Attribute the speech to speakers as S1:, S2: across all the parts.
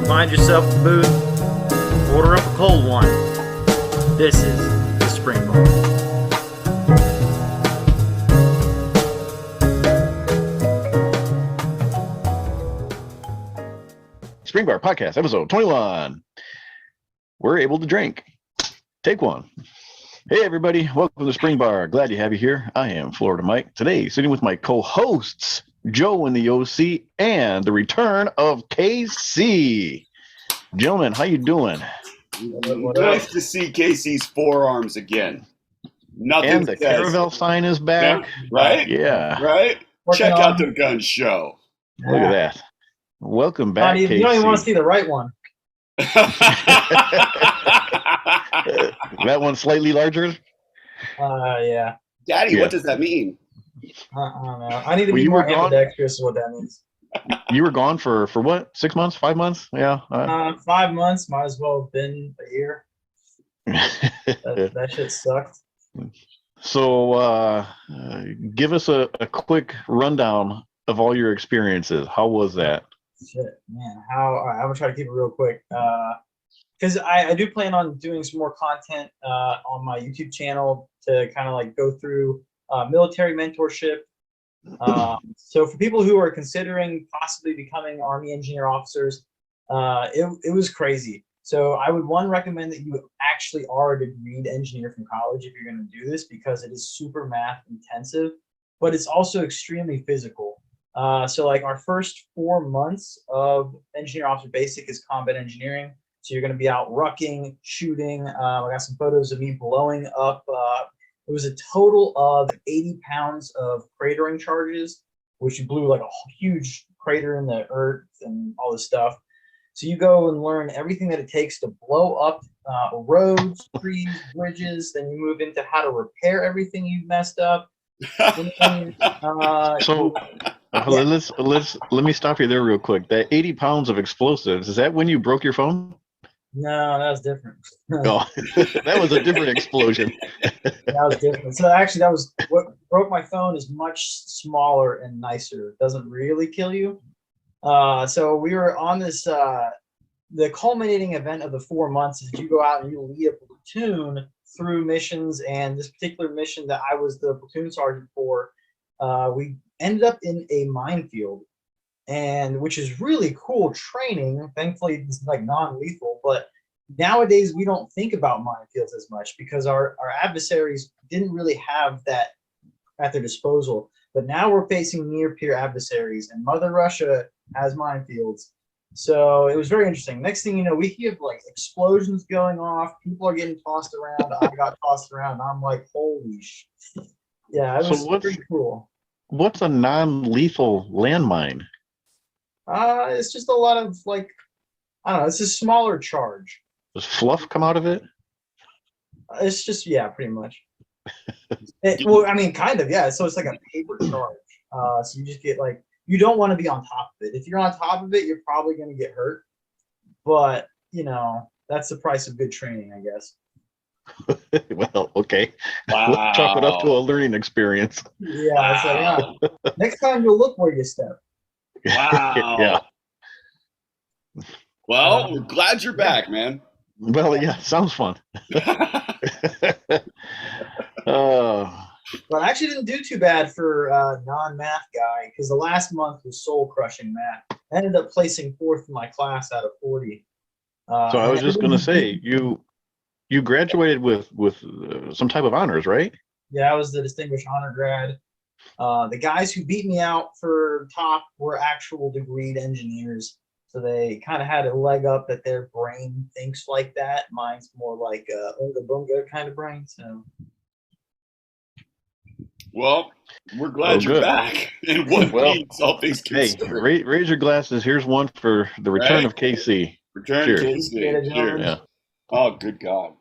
S1: Find yourself a booth, order up a cold one. This is the Spring Bar.
S2: Spring Bar Podcast, episode 21. We're able to drink. Take one. Hey, everybody. Welcome to Spring Bar. Glad to have you here. I am Florida Mike. Today, sitting with my co-hosts, Joe in the OC, and the return of KC. Gentlemen, how you doing?
S3: Nice to see Casey's forearms again. Nothing
S2: And the Caravel sign is back.
S3: Yeah, right?
S2: Yeah.
S3: Right? Check out the gun show.
S2: Look at that. Welcome back, KC.
S1: You don't even want to see the right one.
S2: That one's slightly larger?
S1: Yeah.
S3: Daddy,
S2: Yeah.
S3: what does that mean?
S1: I don't know. I need to
S2: Well,
S1: be
S2: you
S1: more
S2: were gone?
S1: ambidextrous is what that means.
S2: You were gone for what? 6 months? 5 months? Yeah.
S1: 5 months, might as well have been a year. That shit sucked.
S2: So, give us a quick rundown of all your experiences. How was that?
S1: Shit, man. All right, I'm gonna try to keep it real quick. Because I do plan on doing some more content on my YouTube channel to kind of like go through military mentorship. So for people who are considering possibly becoming Army engineer officers, it was crazy. So I would recommend that you actually are a degreed engineer from college if you're going to do this, because it is super math intensive, but it's also extremely physical. So like our first 4 months of engineer officer basic is combat engineering. So you're going to be out rucking, shooting. I got some photos of me blowing up. It was a total of 80 pounds of cratering charges, which blew like a huge crater in the earth and all this stuff. So you go and learn everything that it takes to blow up roads, trees, bridges. Then you move into how to repair everything you've messed up.
S2: So, let me stop you there real quick. That 80 pounds of explosives, is that when you broke your phone?
S1: No, that was different.
S2: Oh, that was a different explosion.
S1: That was different. So actually, that was what broke my phone. Is much smaller and nicer. It doesn't really kill you. So we were on this. The culminating event of the 4 months is you go out and you lead a platoon through missions. And this particular mission that I was the platoon sergeant for, we ended up in a minefield, and which is really cool training. Thankfully, it's like non-lethal, but nowadays we don't think about minefields as much because our adversaries didn't really have that at their disposal. But now we're facing near-peer adversaries, and Mother Russia has minefields. So it was very interesting. Next thing you know, we hear like explosions going off. People are getting tossed around. I got tossed around. And I'm like, holy shit. Yeah, it was pretty cool.
S2: What's a non-lethal landmine?
S1: It's just a lot of like, I don't know. It's a smaller charge.
S2: Does fluff come out of it?
S1: It's just, yeah, pretty much. Well, I mean, kind of, yeah. So it's like a paper charge. So you just get like, you don't want to be on top of it. If you're on top of it, you're probably going to get hurt. But, you know, that's the price of good training, I guess.
S2: Well, okay.
S3: Wow.
S2: We'll chalk it up to a learning experience.
S1: Yeah,
S3: Wow.
S1: it's like, yeah. Next time you'll look where you step.
S3: Wow.
S2: Yeah.
S3: Well, we're glad you're back, man.
S2: Well, yeah, sounds fun.
S1: But I actually didn't do too bad for a non-math guy, because the last month was soul-crushing math. I ended up placing 4th in my class out of 40.
S2: So I was just going to say, you graduated with some type of honors, right?
S1: Yeah, I was the Distinguished Honor Grad. The guys who beat me out for top were actual degreed engineers. So they kind of had a leg up that their brain thinks like that. Mine's more like a unga bunga kind of brain. So.
S3: Well, we're glad you're
S2: good.
S3: back. And what means all things
S2: Hey,
S3: considered.
S2: raise your glasses. Here's one for the return
S3: Right?
S2: of KC.
S3: Return
S2: Cheers.
S3: Casey.
S1: Cheers.
S3: Cheers.
S2: Yeah.
S3: Oh, good God.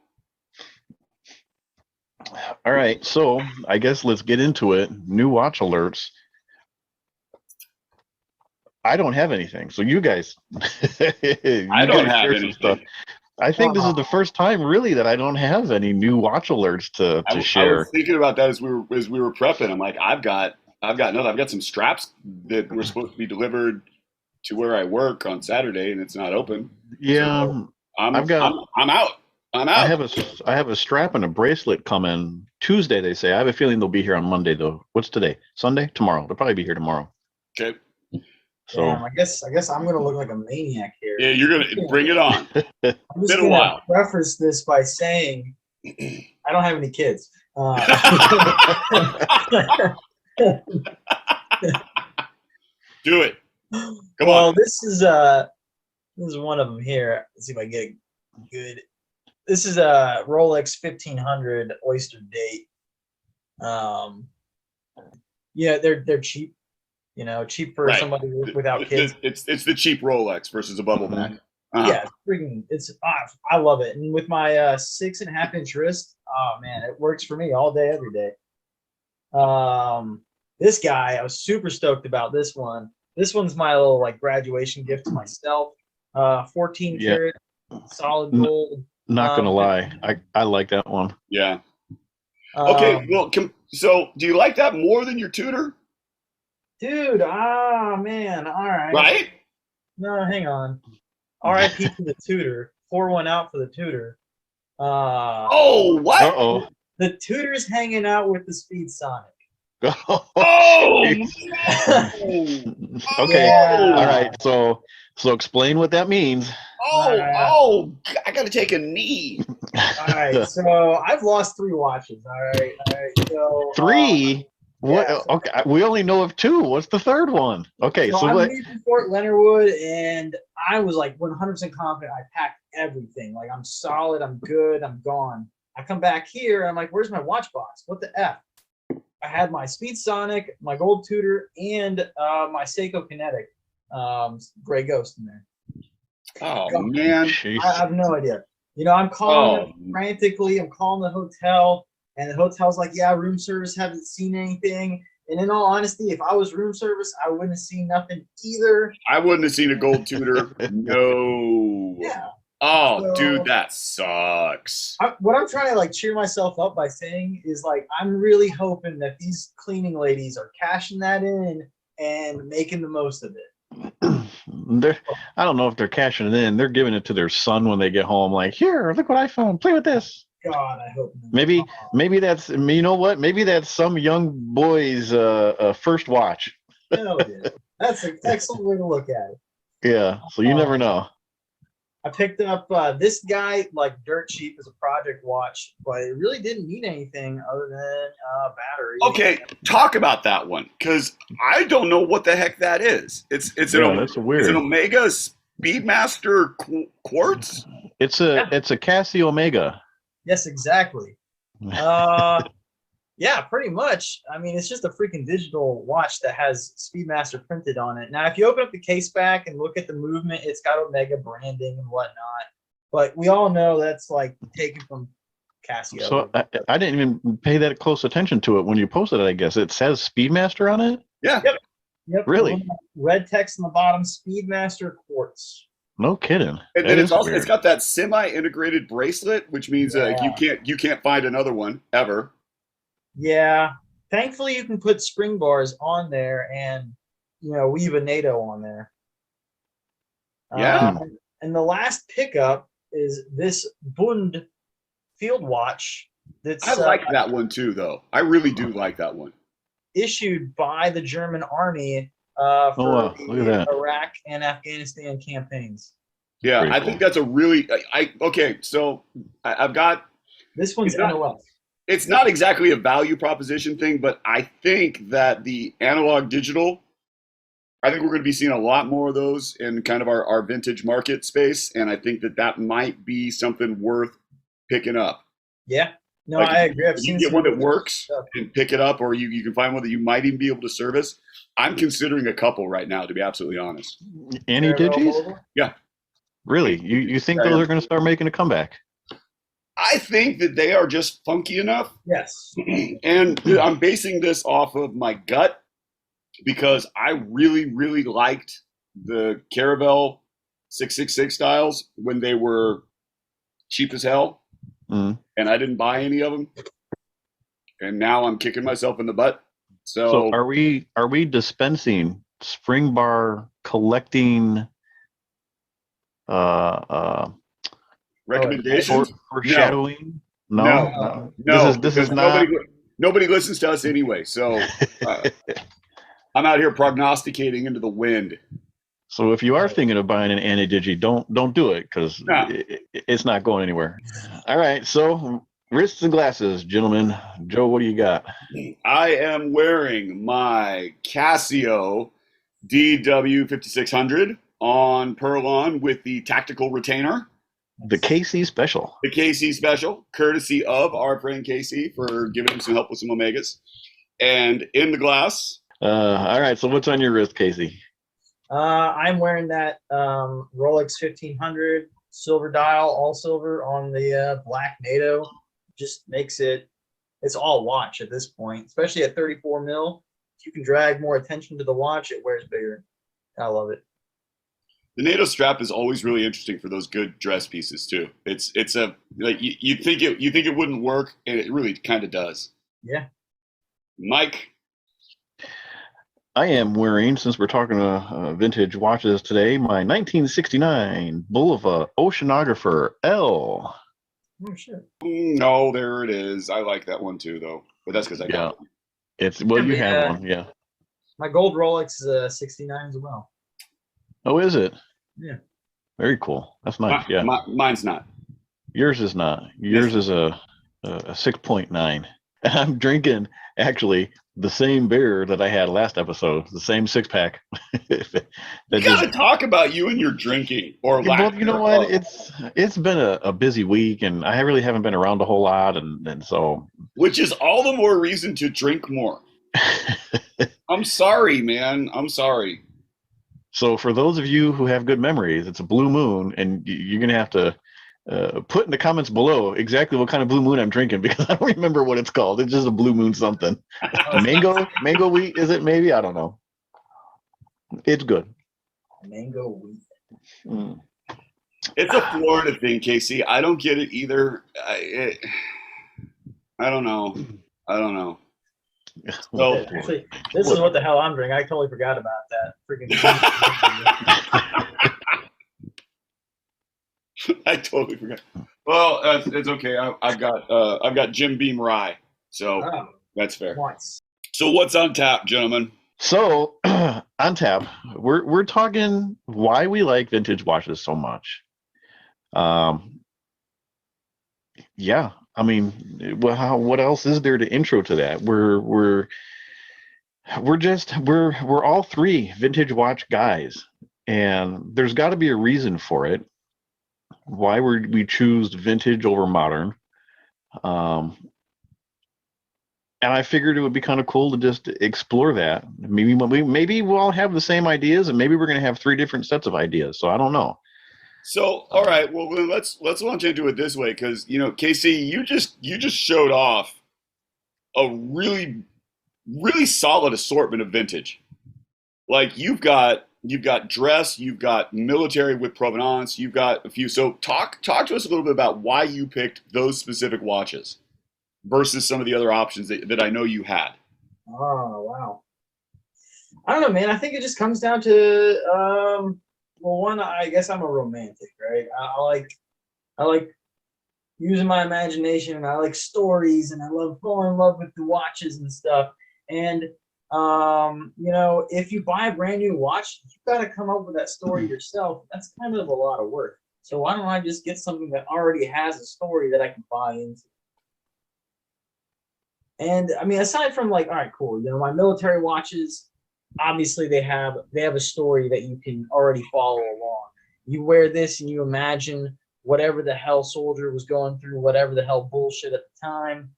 S2: All right, so I guess let's get into it. New watch alerts. I don't have anything, so you guys.
S3: I don't have anything.
S2: I think this is the first time, really, that I don't have any new watch alerts to
S3: I
S2: share.
S3: was thinking about that as we were prepping. I'm like, I've got nothing. I've got some straps that were supposed to be delivered to where I work on Saturday, and it's not open.
S2: Yeah,
S3: So I'm
S2: I've got.
S3: I'm out. I'm
S2: I
S3: out.
S2: have a strap and a bracelet coming Tuesday. They say. I have a feeling they'll be here on Monday though. What's today? Sunday? Tomorrow. They'll probably be here tomorrow.
S3: Okay.
S2: So
S1: Damn, I guess I'm gonna look like a maniac here.
S3: Yeah, you're gonna bring it on.
S1: I'm just
S3: been a
S1: gonna
S3: while.
S1: preface this by saying I don't have any kids.
S3: Do it. Come
S1: well,
S3: on.
S1: this is one of them here. Let's see if I get good. This is a Rolex 1500 Oyster Date. Yeah, they're cheap. You know, cheap for
S3: Right.
S1: somebody without kids.
S3: It's the cheap Rolex versus a bubble back.
S1: Yeah, it's I love it. And with my 6.5-inch wrist, oh man, it works for me all day, every day. This guy, I was super stoked about this one. This one's my little like graduation gift to myself. 14 karat solid gold.
S2: Not gonna lie, I like that one.
S3: Yeah. Okay, well, so do you like that more than your Tudor?
S1: Dude, man, all right.
S3: Right?
S1: No, hang on. R.I.P. to the Tudor. 4-1 out for the Tudor.
S3: Oh, what?
S2: Uh-oh.
S1: The Tudor's hanging out with the Speed Sonic.
S3: Oh!
S2: Okay.
S1: Yeah.
S2: All right. So explain what that means.
S3: Oh! I gotta take a knee.
S1: All right. So I've lost 3 watches. All right. So
S2: 3? What?
S1: yeah.
S2: Okay. We only know of 2. What's the third one? Okay. So
S1: I'm
S2: what?
S1: leaving Fort Leonard Wood, and I was like 100% confident. I packed everything. Like I'm solid. I'm good. I'm gone. I come back here. I'm like, where's my watch box? What the F? I had my Speed Sonic, my gold Tudor, and my Seiko Kinetic Gray Ghost in there.
S3: Oh man,
S2: Jeez.
S1: I have no idea. You know, I'm calling them frantically. I'm calling the hotel, and the hotel's like, yeah, room service haven't seen anything. And in all honesty, if I was room service, I wouldn't have seen nothing either.
S3: I wouldn't have seen a gold Tudor. No.
S1: Yeah.
S3: Oh,
S1: So-
S3: dude, that sucks.
S1: What I'm trying to like cheer myself up by saying is like I'm really hoping that these cleaning ladies are cashing that in and making the most of it.
S2: I don't know if they're cashing it in. They're giving it to their son when they get home. Like, here, look what I found. Play with this.
S1: God, I hope not.
S2: Maybe that's. You know what? Maybe that's some young boy's first watch.
S1: No, dude. That's an excellent way to look at it.
S2: Yeah. So you never know.
S1: I picked up this guy like dirt cheap as a project watch, but it really didn't need anything other than battery.
S3: Okay, talk about that one because I don't know what the heck that is. It's
S2: That's
S3: it's
S2: weird.
S3: an Omega Speedmaster Quartz.
S2: It's a Casio Omega.
S1: Yes, exactly. Yeah, pretty much. I mean, it's just a freaking digital watch that has Speedmaster printed on it. Now, if you open up the case back and look at the movement, it's got Omega branding and whatnot. But we all know that's like taken from Casio.
S2: So I didn't even pay that close attention to it when you posted it. I guess it says Speedmaster on it.
S3: Yeah.
S1: Yep.
S2: Really?
S1: Red text on the bottom, Speedmaster Quartz.
S2: No kidding.
S3: And then it's got that semi-integrated bracelet, which means you can't find another one ever.
S1: Yeah. Thankfully, you can put spring bars on there and, weave a NATO on there.
S3: Yeah.
S1: And the last pickup is this Bund field watch. That's
S3: I like that one too, though. I really do like that one.
S1: Issued by the German army for
S2: Look at that.
S1: Iraq and Afghanistan campaigns.
S3: Yeah,
S2: Pretty
S3: I
S2: cool.
S3: think that's a really okay. So I've got
S1: This one's
S3: It's not-
S1: NOS.
S3: it's not exactly a value proposition thing, but I think that the analog digital, I think we're going to be seeing a lot more of those in kind of our vintage market space, and I think that might be something worth picking up.
S1: Yeah. No,
S3: Like,
S1: I agree. I've
S3: If
S1: seen
S3: you get
S1: some
S3: one that
S1: really
S3: works
S1: stuff.
S3: and pick it up, or you can find one that you might even be able to service. I'm considering a couple right now, to be absolutely honest.
S2: Any
S1: Parallel
S2: digis?
S1: mobile.
S2: Really? You think
S3: Yeah,
S2: those
S3: yeah.
S2: are going to start making a comeback?
S3: I think that they are just funky enough.
S1: Yes.
S3: And I'm basing this off of my gut because I really, really liked the Caravel 666 styles when they were cheap as hell,
S2: Mm.
S3: and I didn't buy any of them. And now I'm kicking myself in the butt.
S2: So are we dispensing Spring Bar collecting uh
S3: Recommendations?
S2: foreshadowing?
S3: No.
S2: This is
S3: Because
S2: not.
S3: nobody listens to us anyway. So I'm out here prognosticating into the wind.
S2: So if you are thinking of buying an Anti-Digi, don't do it, because
S3: No.
S2: it's not going anywhere. All right, so wrists and glasses, gentlemen. Joe, what do you got?
S3: I am wearing my Casio DW5600 on Perlon with the tactical retainer.
S2: The KC special.
S3: The KC special, courtesy of our friend KC for giving him some help with some Omegas. And in the glass.
S2: All right, so what's on your wrist, Casey?
S1: I'm wearing that Rolex 1500 silver dial, all silver on the black NATO. Just makes it's all watch at this point, especially at 34 mil. If you can drag more attention to the watch, it wears bigger. I love it.
S3: The NATO strap is always really interesting for those good dress pieces too. It's a like you think it wouldn't work, and it really kind of does.
S1: Yeah.
S3: Mike.
S2: I am wearing, since we're talking vintage watches today, my 1969 Bulova Oceanographer L.
S1: Oh shit.
S3: No, there it is. I like that one too, though. But that's because I got one.
S2: It's you have one, yeah.
S1: My gold Rolex is 69 as well.
S2: Oh, is it?
S1: Yeah.
S2: Very cool. That's nice. Yeah.
S3: Mine's not.
S2: Yours is not. Yours is a 6.9. I'm drinking actually the same beer that I had last episode, the same 6-pack.
S3: You gotta talk about you and your drinking or lack.
S2: Well, you know what? It's been a busy week, and I really haven't been around a whole lot, and so.
S3: Which is all the more reason to drink more. I'm sorry, man. I'm sorry.
S2: So for those of you who have good memories, it's a blue moon, and you're gonna have to put in the comments below exactly what kind of blue moon I'm drinking, because I don't remember what it's called. It's just a blue moon something. mango wheat, is it? Maybe, I don't know. It's good.
S1: Mango wheat.
S2: Mm.
S3: It's a Florida thing, Casey. I don't get it either. I don't know. So,
S1: actually, this is what the hell I'm drinking. I totally forgot about that. Freaking.
S3: I totally forgot. Well, it's okay. I've got Jim Beam rye, so that's fair.
S1: Nice.
S3: So what's on tap, gentlemen?
S2: So on tap, we're talking why we like vintage watches so much. Yeah, I mean, what else is there to intro to that? We're all three vintage watch guys, and there's got to be a reason for it. Why we choose vintage over modern. And I figured it would be kind of cool to just explore that. Maybe we'll all have the same ideas, and maybe we're going to have 3 different sets of ideas. So I don't know.
S3: So, all right, well, then let's launch into it this way, because KC, you just showed off a really, really solid assortment of vintage. Like you've got dress, you've got military with provenance, you've got a few. So talk to us a little bit about why you picked those specific watches versus some of the other options that I know you had.
S1: Oh wow. I don't know, man. I think it just comes down to well, one, I guess I'm a romantic, right? I like using my imagination, and I like stories, and I love falling in love with the watches and stuff. And if you buy a brand new watch, you got to come up with that story yourself. That's kind of a lot of work. So why don't I just get something that already has a story that I can buy into? And I mean, aside from like, all right, cool. My military watches, obviously they have a story that you can already follow along. You wear this and you imagine whatever the hell soldier was going through, whatever the hell bullshit at the time.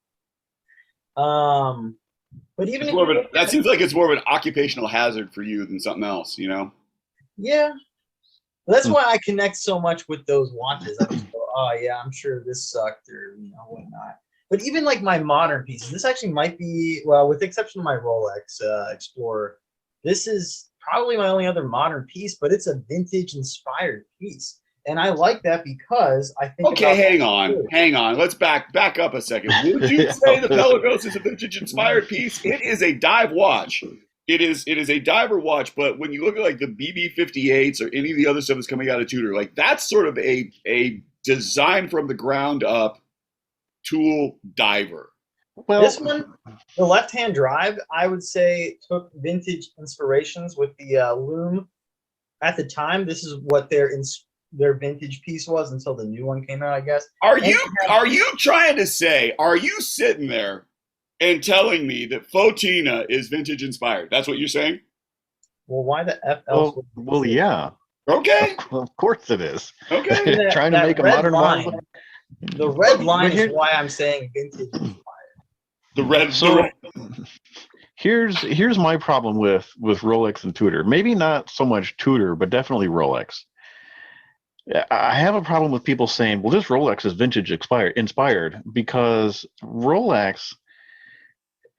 S1: But even
S3: that seems like it's more of an occupational hazard for you than something else,
S1: Yeah. That's why I connect so much with those watches. I just go, oh yeah, I'm sure this sucked or whatnot. But even like my modern pieces, this actually might be, well, with the exception of my Rolex Explorer, this is probably my only other modern piece, but it's a vintage inspired piece. And I like that because I think.
S3: Okay, hang on. Let's back up a second. Would you say the Pelagos is a vintage inspired piece? It is a dive watch it is a diver watch, but when you look at like the BB58s or any of the other stuff that's coming out of Tudor, like that's sort of a design from the ground up tool diver.
S2: Well,
S1: This one, the left-hand drive, I would say took vintage inspirations with the loom. At the time, this is what their vintage piece was until the new one came out, I guess.
S3: Are
S1: And
S3: you trying to say? Are you sitting there and telling me that Fotina is vintage inspired? That's what you're saying?
S1: Well, why the F else?
S2: well, yeah,
S3: Okay.
S2: of course it is.
S3: Okay.
S1: That-
S2: Trying to
S1: that
S2: make a
S1: red
S2: modern
S1: line.
S2: model.
S1: The red line
S2: here-
S1: is why I'm saying vintage.
S3: The red.
S2: So here's my problem with Rolex and Tudor. Maybe not so much Tudor, but definitely Rolex. I have a problem with people saying, "Well, this Rolex is vintage inspired," because Rolex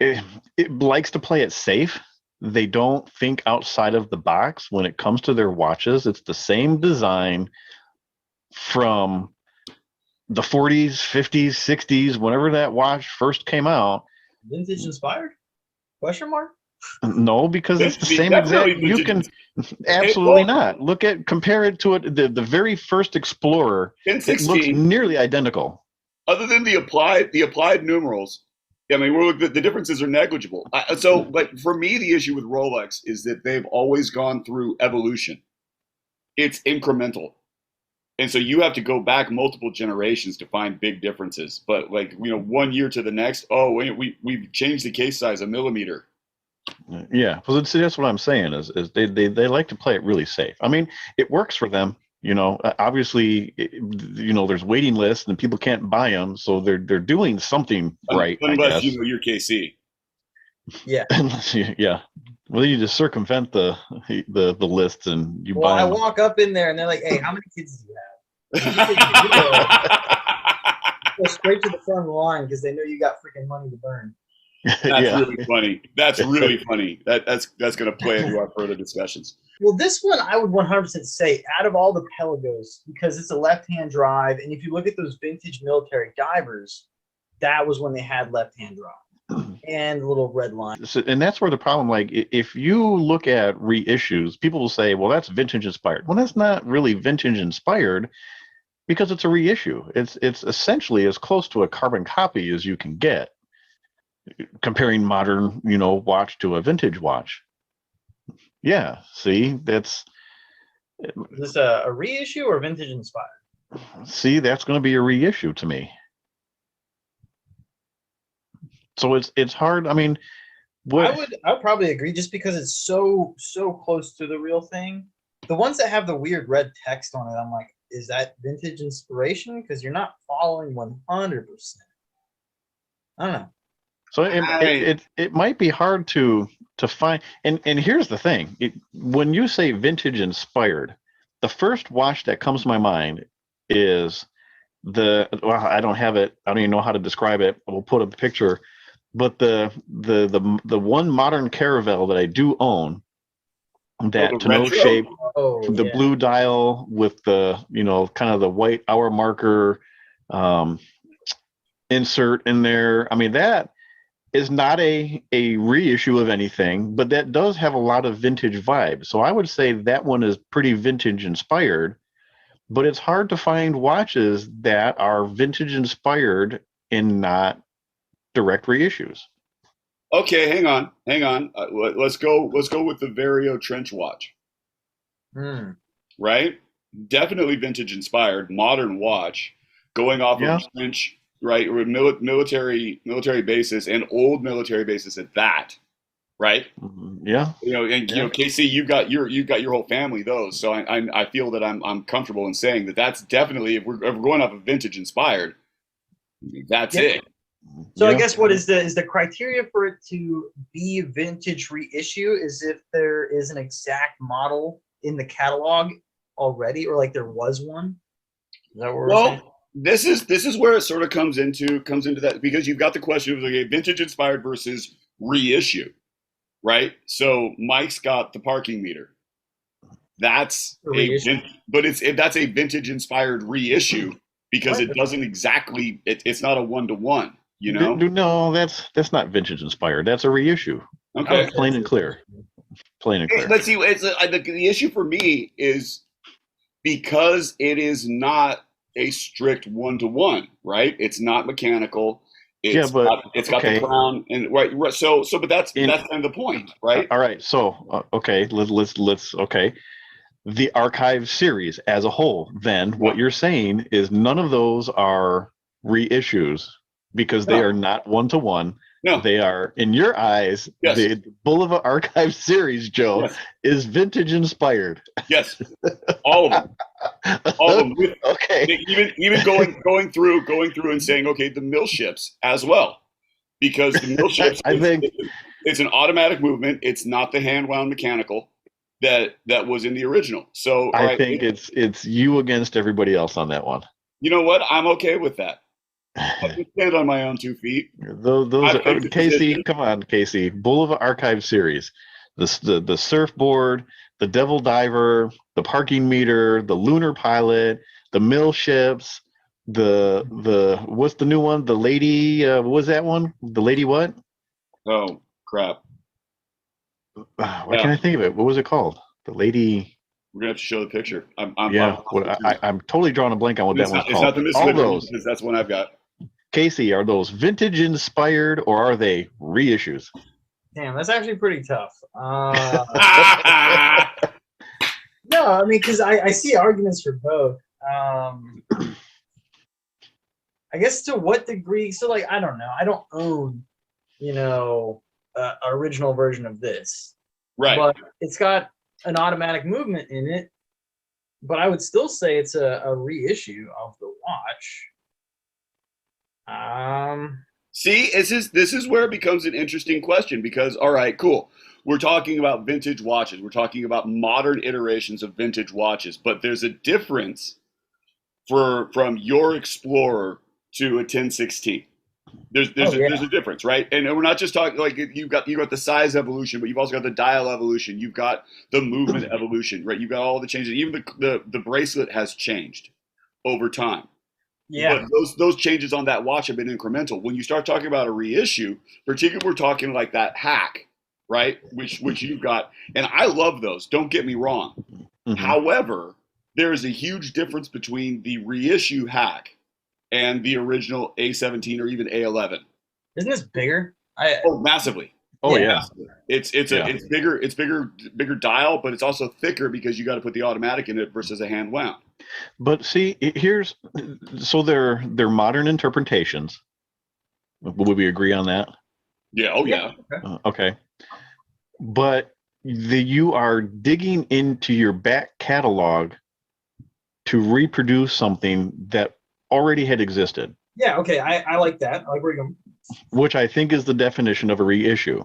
S2: it likes to play it safe. They don't think outside of the box when it comes to their watches. It's the same design from the 40s, 50s, 60s, whenever that watch first came out.
S1: Vintage inspired? Question mark?
S2: No, because it's the same
S3: Definitely
S2: exact. You
S3: vintage.
S2: can absolutely
S3: well-
S2: not compare it to it. The very first Explorer, it looks
S3: 1016.
S2: nearly identical.
S3: Other than the applied numerals, I mean, the differences are negligible. But for me, the issue with Rolex is that they've always gone through evolution. It's incremental, and so you have to go back multiple generations to find big differences. But 1 year to the next, we've changed the case size a millimeter.
S2: Yeah, well, that's what I'm saying is they like to play it really safe. I mean, it works for them. Obviously, there's waiting lists and people can't buy them, so they're doing something right.
S3: Unless
S2: I guess.
S3: you're KC.
S1: Yeah.
S2: Yeah. Well, you just circumvent the lists and you
S1: Well,
S2: buy
S1: I
S2: them.
S1: walk up in there and they're like, "Hey, how many kids do you have?" Go straight to the front of the line because they know you got freaking money to burn.
S3: That's
S2: Yeah.
S3: really funny. That's really funny. That's going to play into our further discussions.
S1: Well, this one I would 100% say out of all the Pelagos, because it's a left-hand drive, and if you look at those vintage military divers, that was when they had left-hand drive and the little red line.
S2: So, and that's where the problem, like, if you look at reissues, people will say, well, that's vintage inspired. Well, that's not really vintage inspired because it's a reissue. It's essentially as close to a carbon copy as you can get, comparing modern, watch to a vintage watch. Yeah, see,
S1: Is this a reissue or vintage inspired?
S2: that's going to be a reissue to me. So it's hard. I mean,
S1: I would probably agree just because it's so close to the real thing. The ones that have the weird red text on it, I'm like, is that vintage inspiration? Because you're not following 100%. I don't know.
S2: So it might be hard to find. And here's the thing: when you say vintage inspired, the first watch that comes to my mind is I don't have it. I don't even know how to describe it. We'll put a picture. But the one modern Caravel that I do own, that tonneau shape, the blue dial with the kind of the white hour marker insert in there. I mean, that is not a reissue of anything, but that does have a lot of vintage vibes. So I would say that one is pretty vintage inspired, but it's hard to find watches that are vintage inspired and not direct reissues.
S3: Okay, hang on. Let's go with the Vario trench watch. Right? Definitely vintage inspired, modern watch, going off of trench, right? With military basis and old military basis at that, right?
S2: Yeah.
S3: KC, you've got your whole family those, so I feel that I'm comfortable in saying that that's definitely if we're going off of vintage inspired, that's it.
S1: So I guess what is the criteria for it to be vintage reissue is if there is an exact model in the catalog already, or like there was one. Is that what we're saying?
S3: This is where it sort of comes into that, because you've got the question of like vintage inspired versus reissue, right? So Mike's got the parking meter. That's that's a vintage inspired reissue because it doesn't exactly. It's not a 1-to-1. No,
S2: that's not vintage inspired. That's a reissue.
S3: Okay.
S2: Plain and clear. Plain and clear.
S3: Let's see. The issue for me is because it is not a strict 1-to-1, right? It's not mechanical.
S2: Yeah, but
S3: it's got the
S2: okay.
S3: crown and right. So, but that's
S2: In-
S3: kind of the point, right?
S2: All right. So, okay, let's okay. The archive series as a whole, then what you're saying is none of those are reissues because they
S3: No.
S2: are not 1-to-1.
S3: No.
S2: They are, in your eyes,
S3: Yes.
S2: the Boulevard Archive series, Joe,
S3: Yes.
S2: is vintage inspired.
S3: Yes. All of them. All of them. With,
S2: Okay.
S3: even going through and saying, okay, the mill ships as well, because the mill ships,
S2: I think
S3: it's an automatic movement. It's not the hand wound mechanical that was in the original. So
S2: I think it's you against everybody else on that one.
S3: You know what? I'm okay with that. I can stand on my own 2 feet.
S2: Those are Casey. Come on, Casey. Boulevard Archive series, the surfboard, the Devil Diver, the parking meter, the lunar pilot, the mill ships, the what's the new one? The lady. What was that one? The lady what?
S3: Oh crap!
S2: Why can't I think of it? What was it called? The lady.
S3: We're gonna have to show the picture. I'm
S2: totally drawing a blank on what that one's called.
S3: It's not the
S2: All those.
S3: Because that's one I've got.
S2: Casey, are those vintage inspired or are they reissues?
S1: Damn, that's actually pretty tough. No, I mean, because I see arguments for both. I guess to what degree? So, like, I don't know. I don't own, an original version of this.
S3: Right.
S1: But it's got an automatic movement in it. But I would still say it's a reissue of the watch.
S3: See, this is where it becomes an interesting question because, all right, cool. We're talking about vintage watches. We're talking about modern iterations of vintage watches, but there's a difference from your Explorer to a 1016. There's a difference, right? And we're not just talking like you've got the size evolution, but you've also got the dial evolution. You've got the movement evolution, right? You've got all the changes. Even the bracelet has changed over time.
S1: Yeah.
S3: But those changes on that watch have been incremental. When you start talking about a reissue, particularly we're talking like that hack, right? Which you've got, and I love those. Don't get me wrong. Mm-hmm. However, there is a huge difference between the reissue hack and the original A17 or even A11.
S1: Isn't this bigger?
S3: Massively.
S2: Oh yeah.
S3: It's bigger. It's bigger dial, but it's also thicker because you got to put the automatic in it versus a hand wound.
S2: But see, so they're modern interpretations. Would we agree on that?
S3: Yeah. Oh yeah.
S2: Okay. But you are digging into your back catalog to reproduce something that already had existed.
S1: Yeah. Okay. I like that. I like where you're going.
S2: Which I think is the definition of a reissue.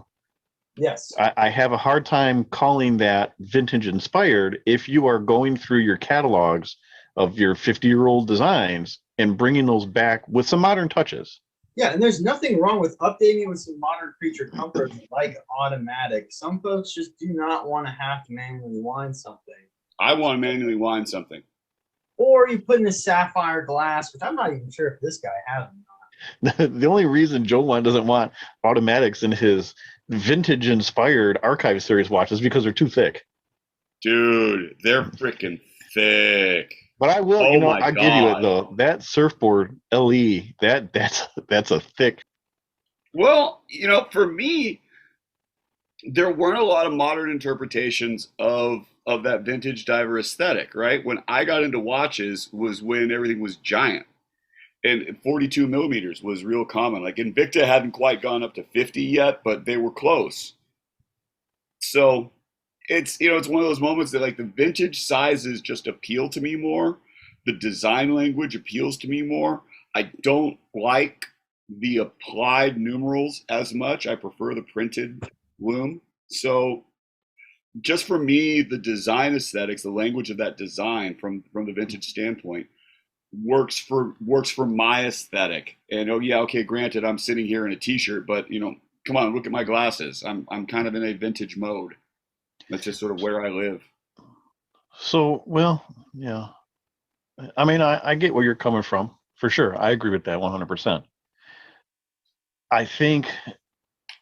S1: Yes.
S2: I have a hard time calling that vintage inspired if you are going through your catalogs of your 50-year-old designs and bringing those back with some modern touches.
S1: Yeah, and there's nothing wrong with updating it with some modern creature comforts like automatic. Some folks just do not want to have to manually wind something.
S3: I want to manually wind something.
S1: Or you put in a sapphire glass, which I'm not even sure if this guy has or not.
S2: The only reason Joe doesn't want automatics in his vintage inspired archive series watches because they're too thick.
S3: Dude, they're freaking thick.
S2: But I will, I'll give you it though. That surfboard LE, that's a thick.
S3: Well, for me, there weren't a lot of modern interpretations of that vintage diver aesthetic, right? When I got into watches was when everything was giant. And 42 millimeters was real common. Like Invicta hadn't quite gone up to 50 yet, but they were close. So it's one of those moments that like the vintage sizes just appeal to me more. The design language appeals to me more. I don't like the applied numerals as much. I prefer the printed loom. So just for me, the design aesthetics, the language of that design from the vintage standpoint works for my aesthetic. And granted, I'm sitting here in a t-shirt, but come on, look at my glasses. I'm kind of in a vintage mode. That's just sort of where I live.
S2: So, well, yeah. I mean, I get where you're coming from, for sure. I agree with that 100%. I think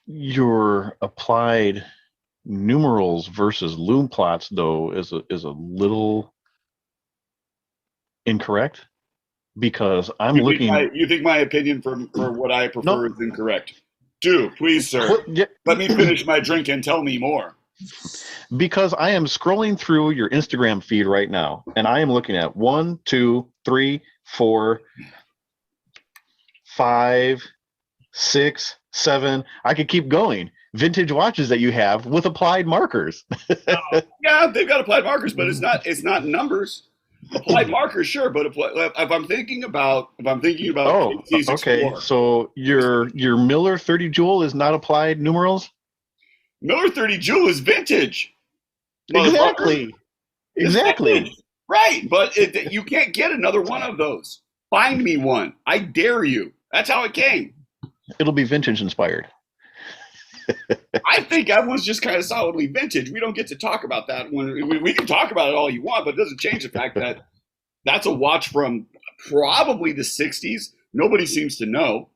S2: your applied numerals versus loom plots, though, is a little incorrect, because I'm looking.
S3: You think my opinion for what I prefer
S2: No,
S3: is incorrect? Do please, sir.
S2: well, yeah,
S3: Let me finish my drink and tell me more.
S2: because I am scrolling through your Instagram feed right now, and I am looking at 1, 2, 3, 4, 5, 6, 7. I could keep going. Vintage watches that you have with applied markers.
S3: Yeah, they've got applied markers, but it's not numbers. Applied markers, sure, but if I'm thinking about
S2: Oh,
S3: Casey's
S2: okay.
S3: Explorer,
S2: So your Miller 30 Jewel is not applied numerals?
S3: Miller 30 Jewel is vintage. Motherfucker.
S2: Exactly.
S3: It's
S2: Exactly.
S3: vintage. Right, but you can't get another one of those. Find me one. I dare you. That's how it came.
S2: It'll be vintage inspired.
S3: I think everyone's just kind of solidly vintage. We don't get to talk about that when we can talk about it all you want, but it doesn't change the fact that that's a watch from probably the 60s. Nobody seems to know.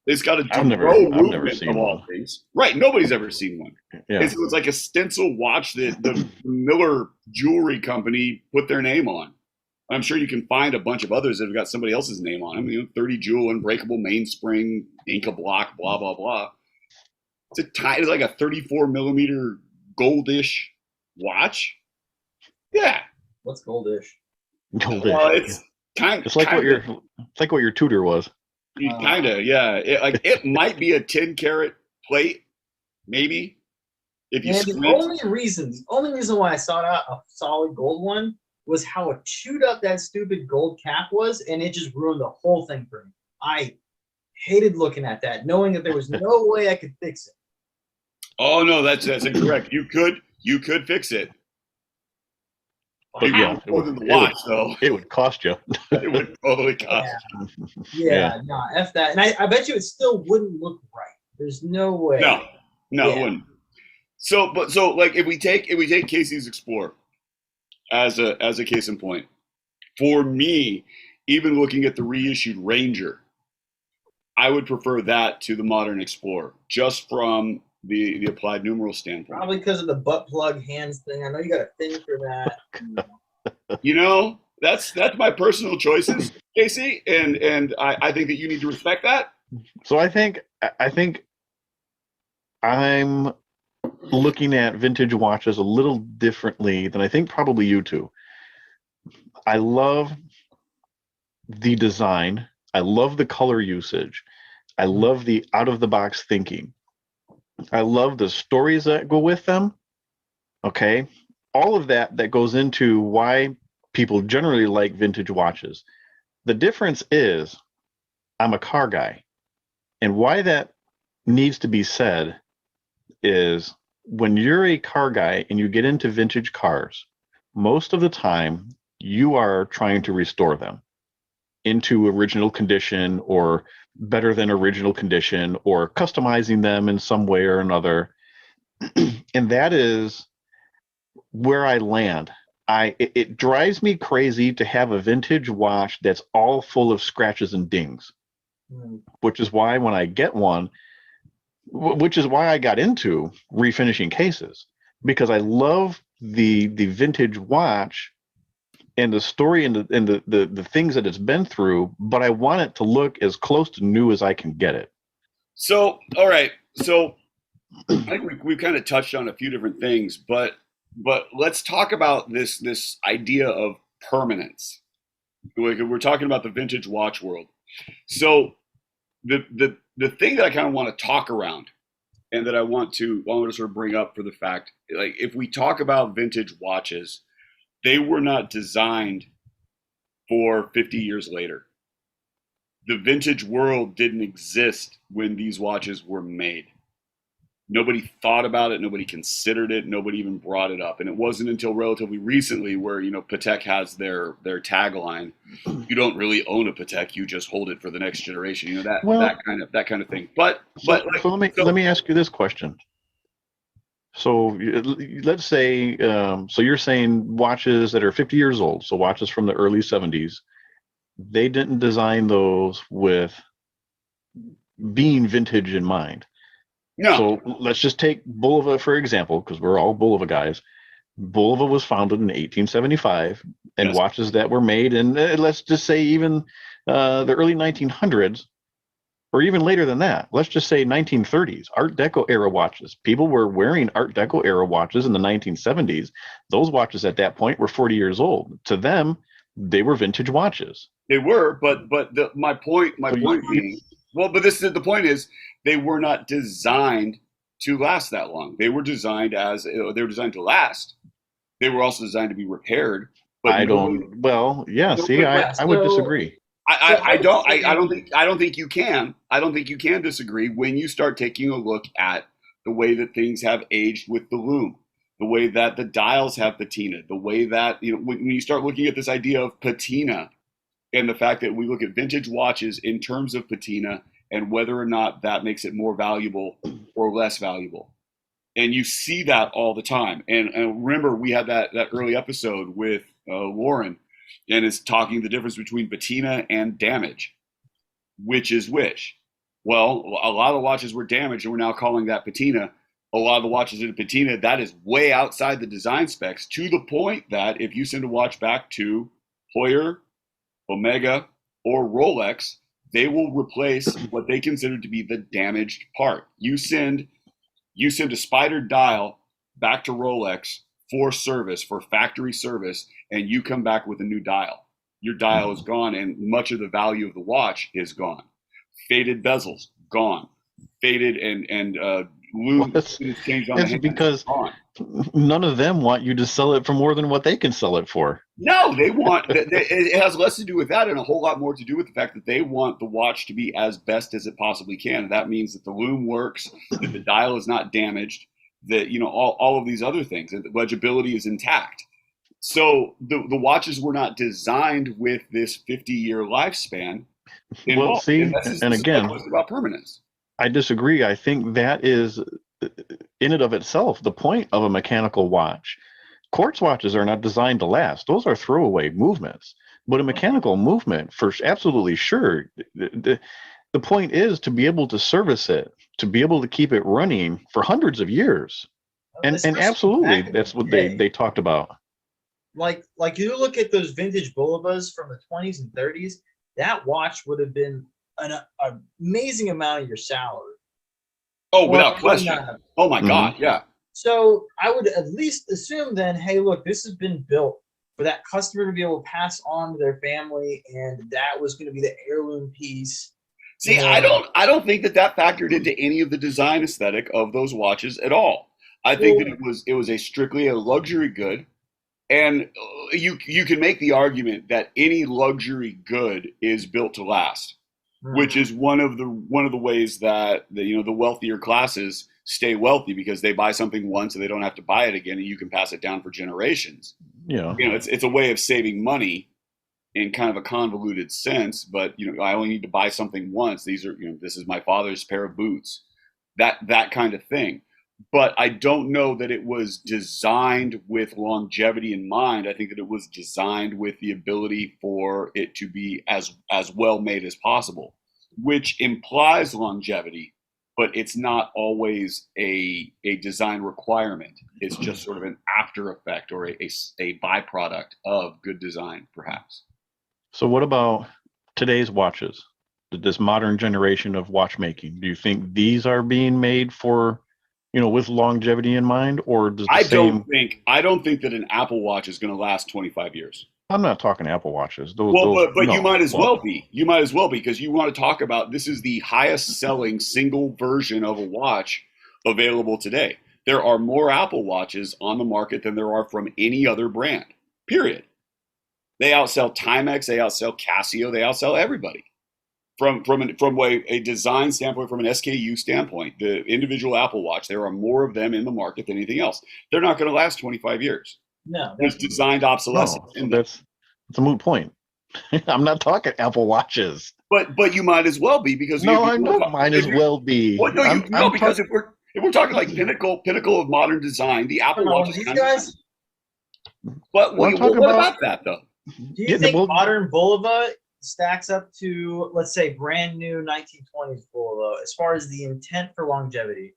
S3: It's got a
S2: I've never
S3: movement
S2: seen
S3: of all
S2: one.
S3: things. Right, nobody's ever seen one.
S2: Yeah.
S3: It's like a stencil watch that the Miller Jewelry Company put their name on. I'm sure you can find a bunch of others that have got somebody else's name on them. 30 Jewel, unbreakable mainspring, Inca block, blah blah blah. It's like a 34 millimeter goldish watch. Yeah.
S1: What's goldish?
S2: Goldish.
S3: Well, it's kind.
S2: It's like what your Tudor was.
S3: Kind of, yeah. It might be a 10 karat plate, maybe. If you
S1: And the only reason why I sought out a solid gold one was how chewed up that stupid gold cap was, and it just ruined the whole thing for me. I hated looking at that, knowing that there was no way I could fix it.
S3: Oh no, that's incorrect. You could fix it.
S2: But yeah,
S3: more than the watch, though.
S2: It would cost you.
S3: It would totally cost.
S1: Yeah, no, F that. And I bet you it still wouldn't look right. There's no way.
S3: No,
S1: Yeah.
S3: it wouldn't. So like if we take Casey's Explorer as a case in point, for me, even looking at the reissued Ranger, I would prefer that to the modern Explorer, just from the applied numeral standpoint.
S1: Probably because of the butt plug hands thing. I know you got a thing for that.
S3: That's my personal choices, Casey, and I think that you need to respect that.
S2: So I think I'm looking at vintage watches a little differently than I think probably you two. I love the design. I love the color usage. I love the out-of-the-box thinking. I love the stories that go with them. Okay. All of that goes into why people generally like vintage watches. The difference is I'm a car guy. And why that needs to be said is when you're a car guy and you get into vintage cars, most of the time you are trying to restore them into original condition or better than original condition or customizing them in some way or another. And that is where I land. It drives me crazy to have a vintage watch that's all full of scratches and dings, which is why when I get one, which is why I got into refinishing cases, because I love the vintage watch and the story and the things that it's been through, but I want it to look as close to new as I can get it.
S3: So, all right. So I think we've kind of touched on a few different things, but let's talk about this idea of permanence. We're talking about the vintage watch world. So the thing that I kind of want to talk around and that I want to sort of bring up for the fact, like if we talk about vintage watches, they were not designed for 50 years later. The vintage world didn't exist when these watches were made. Nobody thought about it. Nobody considered it. Nobody even brought it up. And it wasn't until relatively recently where, Patek has their tagline, you don't really own a Patek, you just hold it for the next generation. That kind of thing. But
S2: let me ask you this question. So let's say, so you're saying watches that are 50 years old, so watches from the early 70s, they didn't design those with being vintage in mind.
S3: No.
S2: So let's just take Bulova for example, because we're all Bulova guys. Bulova was founded in 1875, and
S3: Yes.
S2: watches that were made in, let's just say, even the early 1900s, or even later than that. Let's just say 1930s, Art Deco era watches. People were wearing Art Deco era watches in the 1970s. Those watches at that point were 40 years old. To them, they were vintage watches.
S3: They were, but my point being, well, but the point is they were not designed to last that long. They were designed to last. They were also designed to be repaired. But
S2: I would disagree.
S3: I don't think you can. I don't think you can disagree when you start taking a look at the way that things have aged with the loom, the way that the dials have patina, the way that, when you start looking at this idea of patina and the fact that we look at vintage watches in terms of patina and whether or not that makes it more valuable or less valuable. And you see that all the time. And remember, we had that early episode with Lauren, and is talking the difference between patina and damage. Which is which? Well, a lot of watches were damaged, and we're now calling that patina. A lot of the watches in patina, that is way outside the design specs, to the point that if you send a watch back to Heuer, Omega, or Rolex, they will replace what they consider to be the damaged part. You send a spider dial back to Rolex for service, for factory service, and you come back with a new dial. Your dial is gone, and much of the value of the watch is gone. Faded bezels, gone. Faded and loom changed on the hand,
S2: because
S3: gone.
S2: None of them want you to sell it for more than what they can sell it for.
S3: No, they want. It has less to do with that, and a whole lot more to do with the fact that they want the watch to be as best as it possibly can. That means that the loom works, that the dial is not damaged, that all of these other things, that the legibility is intact. So the watches were not designed with this 50-year lifespan.
S2: Well, see, and again,
S3: about permanence.
S2: I disagree. I think that is, in and of itself, the point of a mechanical watch. Quartz watches are not designed to last. Those are throwaway movements. But a mechanical movement, for absolutely sure, the point is to be able to service it, to be able to keep it running for hundreds of years. And absolutely, that's what they talked about.
S1: Like you look at those vintage Bullovas from the 20s and 30s, that watch would have been an amazing amount of your salary.
S3: Oh, without question. Oh my God, yeah.
S1: So I would at least assume then, hey, look, this has been built for that customer to be able to pass on to their family, and that was going to be the heirloom piece.
S3: See, I don't think that factored into any of the design aesthetic of those watches at all. I think that it was a strictly a luxury good. And you can make the argument that any luxury good is built to last, which is one of the ways that the wealthier classes stay wealthy, because they buy something once and they don't have to buy it again, and you can pass it down for generations.
S2: Yeah,
S3: it's a way of saving money in kind of a convoluted sense. But I only need to buy something once. These are this is my father's pair of boots, that kind of thing. But I don't know that it was designed with longevity in mind. I think that it was designed with the ability for it to be as well made as possible, which implies longevity, but it's not always a design requirement. It's just sort of an after effect or a byproduct of good design, perhaps.
S2: So what about today's watches? This modern generation of watchmaking, do you think these are being made for with longevity in mind, or does
S3: I don't think that an Apple Watch is going to last 25 years.
S2: I'm not talking Apple Watches.
S3: You might as well be. You might as well be, because you want to talk about, this is the highest selling single version of a watch available today. There are more Apple Watches on the market than there are from any other brand, period. They outsell Timex, they outsell Casio, they outsell everybody. From a design standpoint, from an SKU standpoint, the individual Apple Watch, there are more of them in the market than anything else. They're not going to last 25 years.
S1: No,
S3: there's designed obsolescence.
S2: No, that's a moot point. I'm not talking Apple Watches.
S3: But you might as well be, because
S2: I know mine as well be.
S3: Well, because if we're talking like pinnacle of modern design, the Apple Watch is kind
S1: guys.
S3: But what about that though?
S1: Do you think modern Bulova stacks up to, let's say, brand new 1920s Bulova as far as the intent for longevity?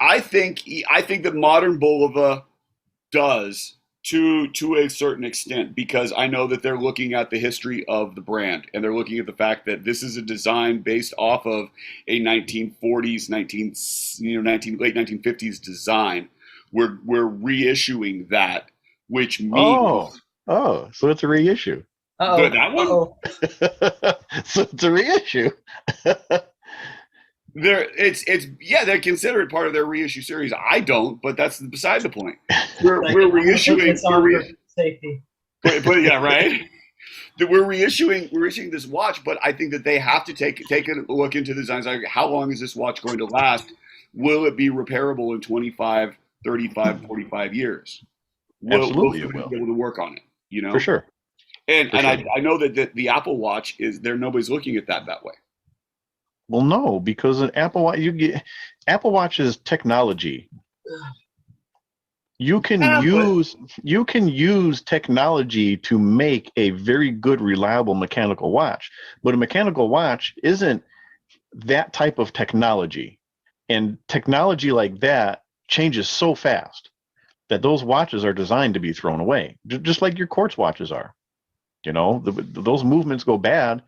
S3: I think that modern Bulova does to a certain extent, because I know that they're looking at the history of the brand, and they're looking at the fact that this is a design based off of a 1940s, late 1950s design. We're reissuing that, which means
S2: So it's a reissue.
S3: that one.
S2: So it's a reissue.
S3: They consider it part of their reissue series. I don't, but that's beside the point. We're reissuing
S1: safety.
S3: But yeah, right. We're reissuing this watch, but I think that they have to take a look into the designs. Like, how long is this watch going to last? Will it be repairable in 25, 35, 45 years?
S2: Absolutely,
S3: will
S2: it will.
S3: be able to work on it, you know?
S2: For sure.
S3: And I know that the Apple Watch nobody's looking at that way.
S2: Well, no, because an Apple Watch, Apple Watch is technology. You can use technology to make a very good, reliable mechanical watch, but a mechanical watch isn't that type of technology. And technology like that changes so fast that those watches are designed to be thrown away, just like your quartz watches are. You know, those movements go bad.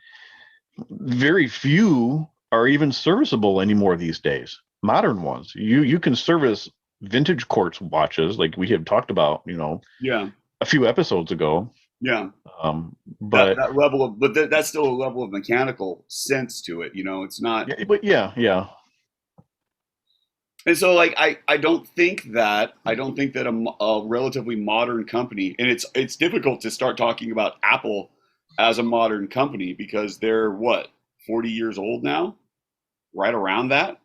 S2: Very few are even serviceable anymore these days. Modern ones, you can service vintage quartz watches, like we have talked about, a few episodes ago.
S3: Yeah.
S2: But
S3: that level of, that's still a level of mechanical sense to it. It's not.
S2: Yeah.
S3: And so, like, I don't think that a relatively modern company, and it's difficult to start talking about Apple as a modern company because they're 40 years old now, right around that.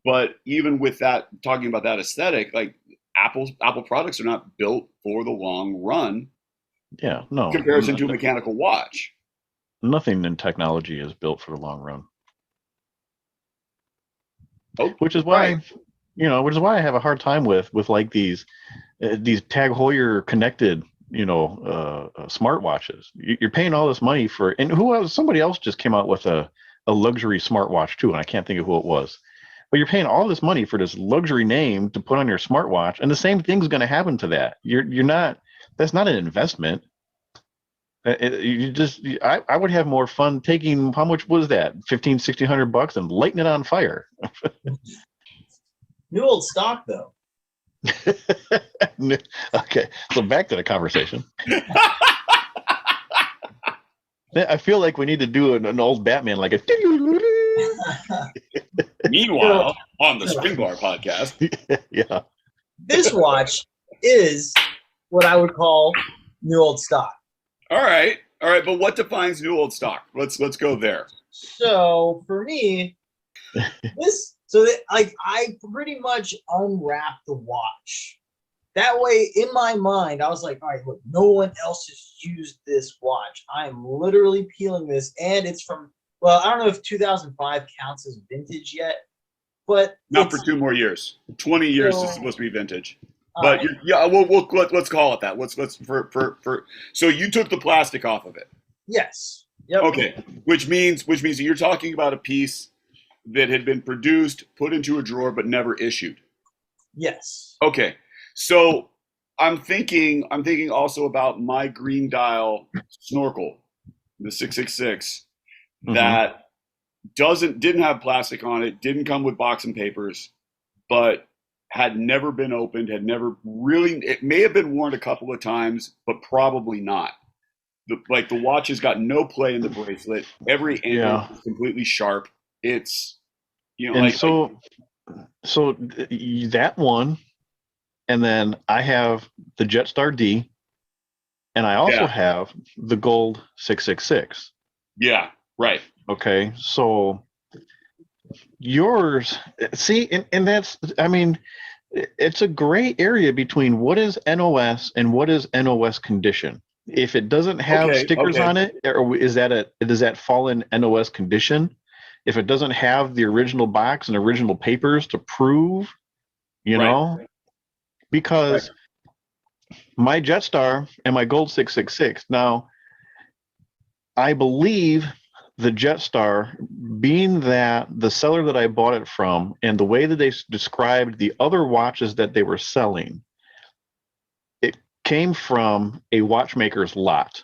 S3: But even with that, talking about that aesthetic, like Apple products are not built for the long run.
S2: Yeah, no.
S3: In comparison to a mechanical watch.
S2: Nothing in technology is built for the long run.
S3: Oh,
S2: which is why, I have a hard time with like these Tag Heuer connected, smartwatches. You're paying all this money for, and somebody else just came out with a luxury smartwatch too, and I can't think of who it was. But you're paying all this money for this luxury name to put on your smartwatch, and the same thing's going to happen to that. That's not an investment. I would have more fun taking, how much was that? $1,500-$1,600 and lighting it on fire.
S1: New old stock though.
S2: Okay, so back to the conversation. I feel like we need to do an old Batman, like a.
S3: Meanwhile, on the Spring Bar podcast.
S2: Yeah.
S1: This watch is what I would call new old stock.
S3: All right, but what defines new old stock? Let's go there.
S1: So for me, I pretty much unwrapped the watch. That way, in my mind, I was like, all right, look, no one else has used this watch. I'm literally peeling this, and it's from, well, I don't know if 2005 counts as vintage yet, but
S3: not for 2 more years. 20 years is supposed to be vintage. But let's call it that. Let's so you took the plastic off of it.
S1: Yes. Yep.
S3: Okay. Which means that you're talking about a piece that had been produced, put into a drawer, but never issued.
S1: Yes.
S3: Okay. So I'm thinking also about my green dial snorkel, the 666, that didn't have plastic on it, didn't come with box and papers, but had never been opened, it may have been worn a couple of times, but probably not. The watch has got no play in the bracelet. Every angle is completely sharp. It's,
S2: so that one, and then I have the Jetstar D, and I also have the gold 666.
S3: Yeah, right.
S2: Okay, so yours, see, and that's, I mean, it's a gray area between what is NOS and what is NOS condition. If it doesn't have stickers on it, or does that fall in NOS condition? If it doesn't have the original box and original papers to prove, because my Jetstar and my gold 666, now I believe the Jetstar, being that the seller that I bought it from and the way that they described the other watches that they were selling, it came from a watchmaker's lot.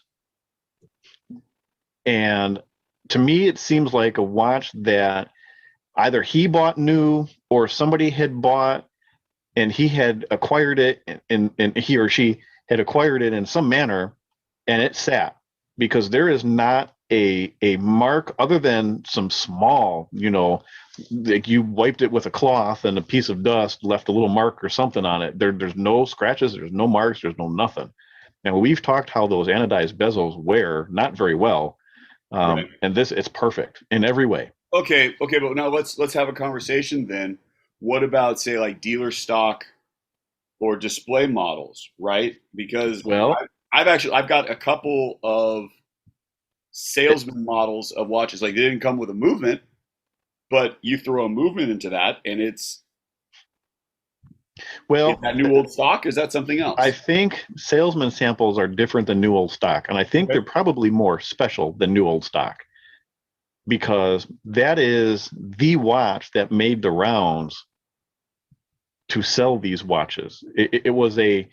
S2: And to me, it seems like a watch that either he bought new or somebody had bought and he had acquired it, and he or she had acquired it in some manner, and it sat, because there is not a mark other than some small, like you wiped it with a cloth and a piece of dust left a little mark or something on it. There's no scratches, there's no marks, there's no nothing. And we've talked how those anodized bezels wear not very well.
S3: Right.
S2: And it's perfect in every way.
S3: Okay, but now let's have a conversation then. What about, say, like dealer stock or display models, right? Because
S2: Well,
S3: I've got a couple of salesman models of watches. Like, they didn't come with a movement, but you throw a movement into that, and is that new old stock? Or is that something else?
S2: I think salesman samples are different than new old stock, and I think
S3: Okay.
S2: they're probably more special than new old stock, because that is the watch that made the rounds to sell these watches. It was a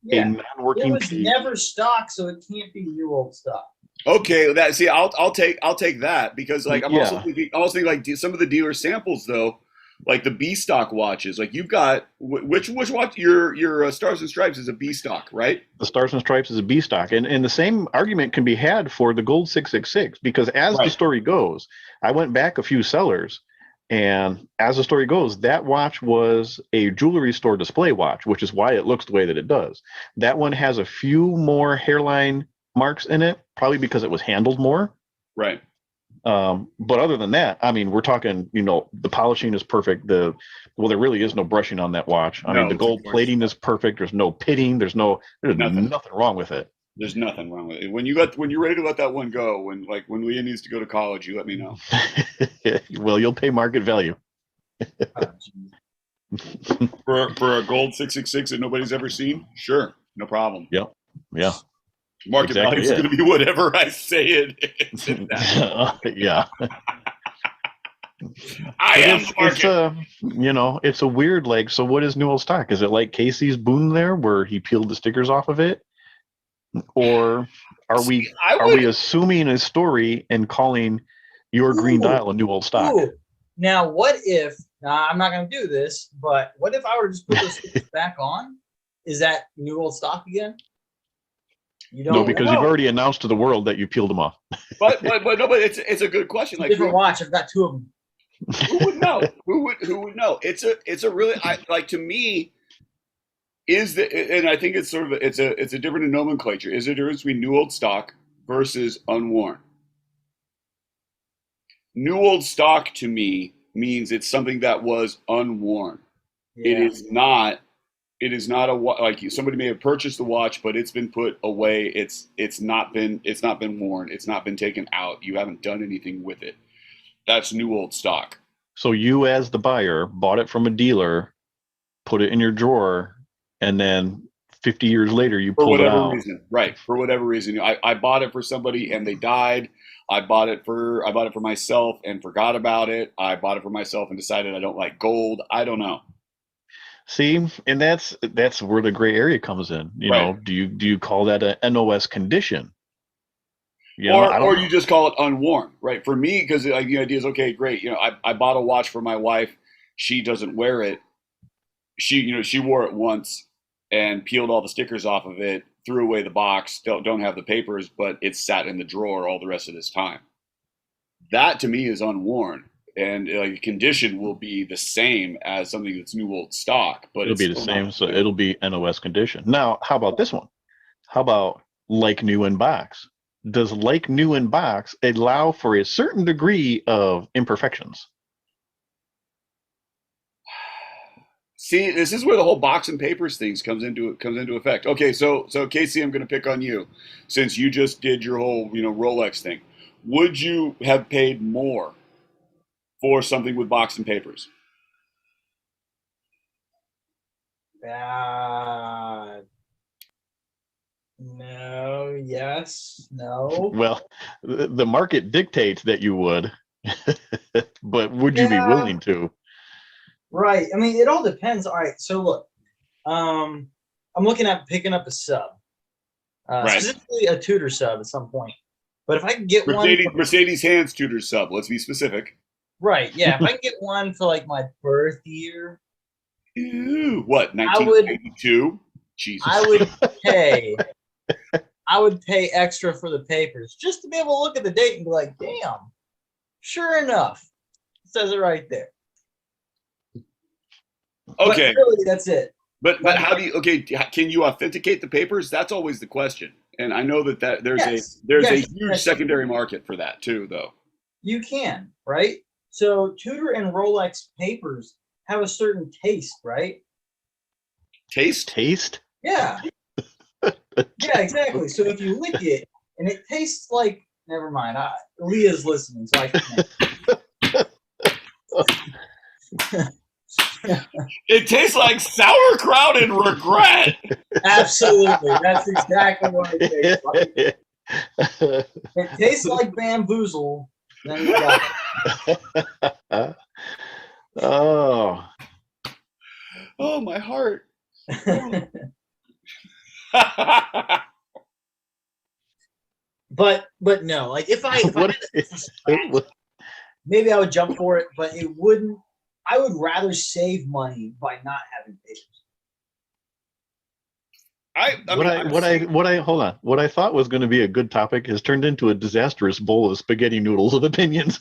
S1: Yeah. It
S2: non-working
S1: was
S2: piece.
S1: never stock, so it can't be new old stock.
S3: Okay, I'll take that, because like I'm also
S2: Yeah.
S3: thinking like some of the dealer samples though, like the B stock watches. Like you've got which watch your Stars and Stripes is a B stock, right?
S2: The Stars and Stripes is a B stock, and the same argument can be had for the Gold 666, because as the
S3: Right.
S2: story goes, I went back a few sellers, and as the story goes, that watch was a jewelry store display watch, which is why it looks the way that it does. That one has a few more hairline marks in it, probably because it was handled more.
S3: Right.
S2: But other than that, I mean, we're talking, the polishing is perfect. There really is no brushing on that watch. I mean, the
S3: No, it's
S2: gold
S3: gorgeous.
S2: plating is perfect. There's no pitting. There's
S3: Nothing.
S2: nothing wrong with it.
S3: There's nothing wrong with it. When you're ready to let that one go, when Leah needs to go to college, you let me know.
S2: Well, you'll pay market value.
S1: Oh, geez.
S3: For a gold 666 that nobody's ever seen, sure, no problem.
S2: Yep. Yeah.
S3: Market
S2: Exactly
S3: value is going to be whatever I say it is.
S2: Yeah.
S3: I am the market.
S2: It's a weird, like, so what is new old stock? Is it like Casey's Boon there, where he peeled the stickers off of it? Or are we assuming a story and calling your green dial a new old stock?
S1: Ooh. Now, what if? Now, I'm not going to do this, but what if I were to just put those stickers back on? Is that new old stock again? You don't
S2: No, because
S1: know.
S2: you've already announced to the world that you peeled them off.
S3: But it's a good question. Like,
S1: different watch. I've got two of them.
S3: who would know? Who would know? It's a really, to me, and I think it's sort of it's a different nomenclature. Is there a difference between new old stock versus unworn? New old stock to me means it's something that was unworn.
S1: Yeah.
S3: It is not like somebody may have purchased the watch, but it's been put away. It's not been worn. It's not been taken out. You haven't done anything with it. That's new old stock.
S2: So you, as the buyer, bought it from a dealer, put it in your drawer, and then 50 years later you pulled it out.
S3: For whatever reason, right? For whatever reason, I bought it for somebody and they died. I bought it for myself and forgot about it. I bought it for myself and decided I don't like gold. I don't know.
S2: See, and that's where the gray area comes in. Do you call that a NOS condition?
S3: Or you just call it unworn, right? For me, because the idea is, okay, great. I bought a watch for my wife. She doesn't wear it. She wore it once and peeled all the stickers off of it, threw away the box, don't have the papers, but it's sat in the drawer all the rest of this time. That to me is unworn. And condition will be the same as something that's new old stock, but
S2: it'll be the same. So it'll be NOS condition. Now, how about this one? How about like new in box? Does like new in box allow for a certain degree of imperfections?
S3: See, this is where the whole box and papers things comes into effect. Okay, so Casey, I'm going to pick on you, since you just did your whole Rolex thing. Would you have paid more for something with box and papers?
S1: No, yes, no.
S2: Well, the market dictates that you would, but would you be
S1: Yeah,
S2: willing to?
S1: right. I mean, it all depends. All right, so look, I'm looking at picking up a sub,
S3: Right.
S1: specifically a tutor sub at some point. But if I can get one,
S3: Mercedes Hands tutor sub. Let's be specific.
S1: right? Yeah, if I can get one for like my birth year,
S3: Ew, what?
S1: I would,
S3: 1982. Jesus.
S1: I would pay, I would pay extra for the papers just to be able to look at the date and be like, damn, sure enough, it says it right there.
S3: Okay.
S1: But really, that's it.
S3: But how do you? Okay, can you authenticate the papers? That's always the question. And I know that there's
S1: Yes.
S3: a
S1: Yes,
S3: huge
S1: yes.
S3: secondary market for that too, though.
S1: You can, right? So Tudor and Rolex papers have a certain taste, right?
S3: Taste?
S2: Taste?
S1: Yeah. Yeah, exactly. So if you lick it and it tastes like, never mind. Leah's listening, so I can't.
S3: It tastes like sauerkraut and regret.
S1: Absolutely, that's exactly what it tastes like. If it tastes like bamboozle, then you got it.
S2: Oh,
S3: Oh, my heart.
S1: but no, like if I
S2: what?
S1: had to maybe I would jump for it, but it wouldn't. I would rather save money by not having papers.
S2: Hold on. What I thought was going to be a good topic has turned into a disastrous bowl of spaghetti noodles of opinions.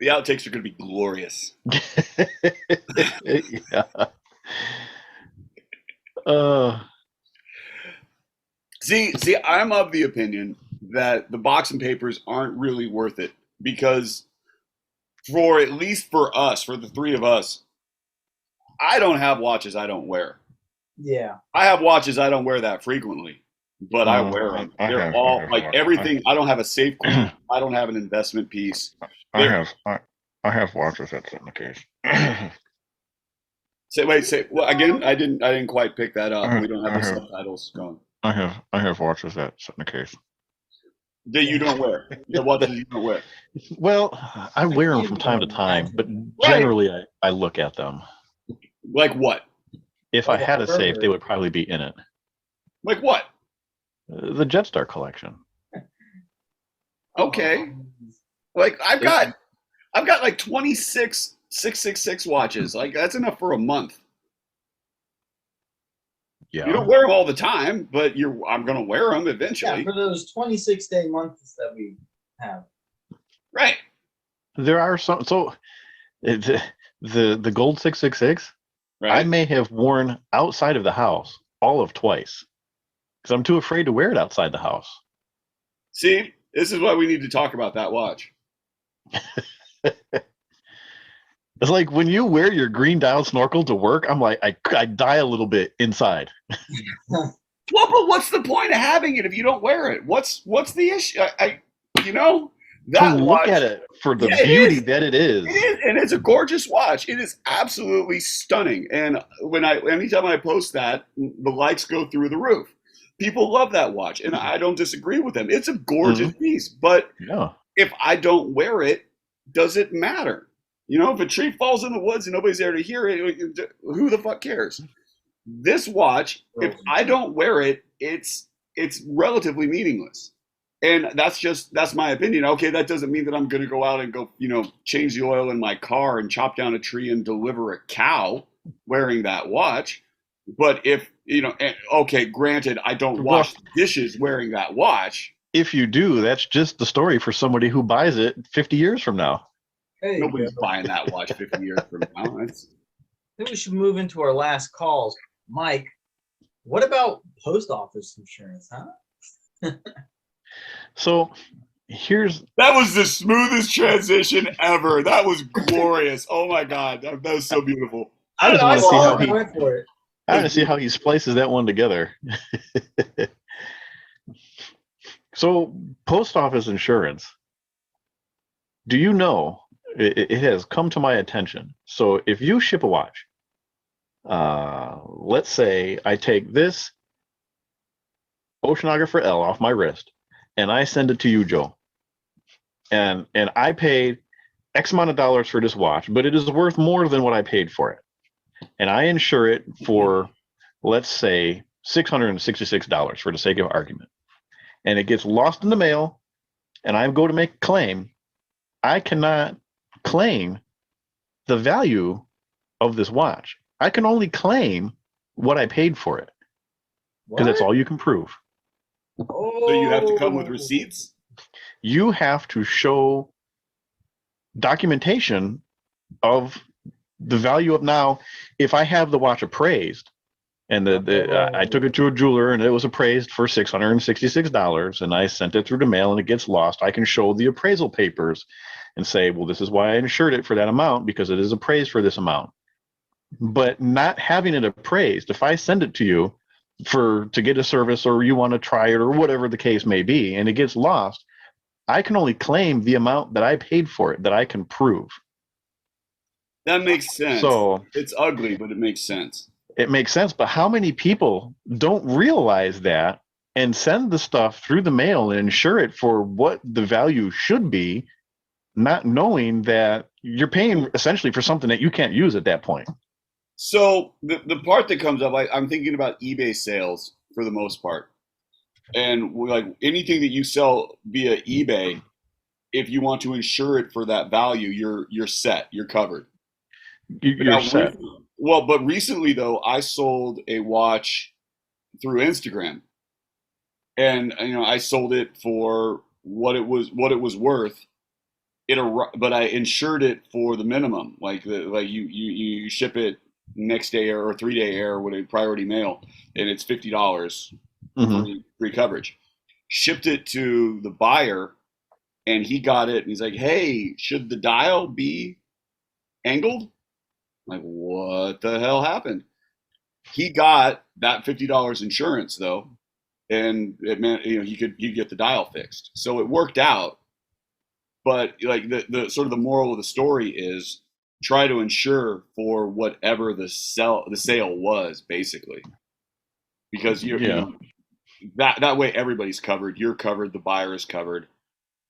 S3: The outtakes are going to be glorious.
S2: Yeah.
S3: See, I'm of the opinion that the boxing papers aren't really worth it because, for at least for us, for the three of us, I don't have watches I don't wear.
S1: Yeah.
S3: I have watches I don't wear that frequently, but I wear them. They're all like everything. I don't have a safe coin. I don't have an investment piece.
S2: I have watches that's in the case.
S3: Say well again. I didn't quite pick that up. We don't have the subtitles going.
S2: I have watches that's in the case.
S3: That you don't wear. The watches you don't wear.
S2: Well, I wear them from time to time, but generally I look at them.
S3: Like what?
S2: If I had a safe, they would probably be in it.
S3: Like what?
S2: The Jetstar collection.
S3: Okay. Like I've got like 26 666 watches. Like that's enough for a month.
S2: Yeah.
S3: You don't wear them all the time, but I'm going to wear them eventually.
S1: Yeah, for those 26-day months that we have.
S3: Right.
S2: There are some. So the gold 666,
S3: Right.
S2: I may have worn outside of the house all of twice because I'm too afraid to wear it outside the house.
S3: See, this is why we need to talk about that watch.
S2: It's like when you wear your green dial snorkel to work, I'm like, I die a little bit inside.
S3: Well, but what's the point of having it if you don't wear it? What's the issue? That
S2: to look
S3: watch,
S2: at it for the beauty that it is.
S3: It is, and it's a gorgeous watch. It is absolutely stunning. And anytime I post that, the likes go through the roof. People love that watch, and I don't disagree with them. It's a gorgeous piece, but if I don't wear it, does it matter? If a tree falls in the woods and nobody's there to hear it, who the fuck cares? This watch, if I don't wear it, it's relatively meaningless. And that's my opinion. Okay, that doesn't mean that I'm going to go out and go, change the oil in my car and chop down a tree and deliver a cow wearing that watch. But if, okay, granted, I don't wash the dishes wearing that watch.
S2: If you do, that's just the story for somebody who buys it 50 years from now.
S3: Nobody's buying that watch 50 years from now.
S1: I think we should move into our last calls. Mike, what about post office insurance, huh?
S2: So
S3: that was the smoothest transition ever. That was glorious. Oh my God. That was so beautiful.
S2: I just want to see how he splices that one together. So post office insurance, do you know, it has come to my attention. So if you ship a watch let's say I take this Oceanographer L off my wrist and I send it to you, Joe. And I paid X amount of dollars for this watch, but it is worth more than what I paid for it. And I insure it for, let's say, $666 for the sake of argument. And it gets lost in the mail and I go to make a claim. I cannot claim the value of this watch. I can only claim what I paid for it because that's all you can prove.
S3: So you have to come with receipts?
S2: You have to show documentation of the value of. Now, if I have the watch appraised and I took it to a jeweler and it was appraised for $666 and I sent it through the mail and it gets lost, I can show the appraisal papers and say, well, this is why I insured it for that amount because it is appraised for this amount. But not having it appraised, if I send it to you to get a service or you want to try it or whatever the case may be, and it gets lost, I can only claim the amount that I paid for it that I can prove.
S3: That makes sense.
S2: So
S3: it's ugly, but it makes sense.
S2: It makes sense. But how many people don't realize that and send the stuff through the mail and insure it for what the value should be, not knowing that you're paying essentially for something that you can't use at that point?
S3: So the part that comes up, I'm thinking about eBay sales for the most part. And like anything that you sell via eBay, if you want to insure it for that value, you're set, you're covered.
S2: You're set.
S3: Well, but recently though, I sold a watch through Instagram, and I sold it for what it was worth. But I insured it for the minimum, like you ship it next day or 3-day air with a priority mail, and it's $50 free coverage. Shipped it to the buyer, and he got it, and he's like, "Hey, should the dial be angled?" I'm like, what the hell happened? He got that $50 insurance though, and it meant he could get the dial fixed, so it worked out. But like the sort of the moral of the story is try to insure for whatever the sale was, basically, because that way everybody's covered. You're covered. The buyer is covered.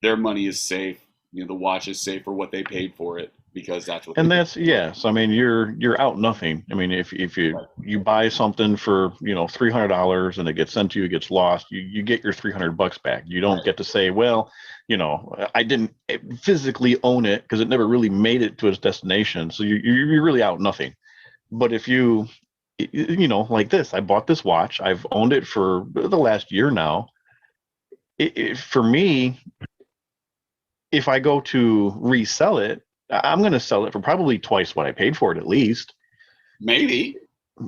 S3: Their money is safe. The watch is safe for what they paid for it, because that's what. And
S2: that's yes. I mean, you're out nothing. I mean, if you buy something for $300 and it gets sent to you, it gets lost, you get your $300 back. You don't get to say, well, I didn't physically own it because it never really made it to its destination. So you're really out nothing. But if you like this, I bought this watch. I've owned it for the last year now. For me, if I go to resell it, I'm going to sell it for probably twice what I paid for it, at least.
S3: Maybe.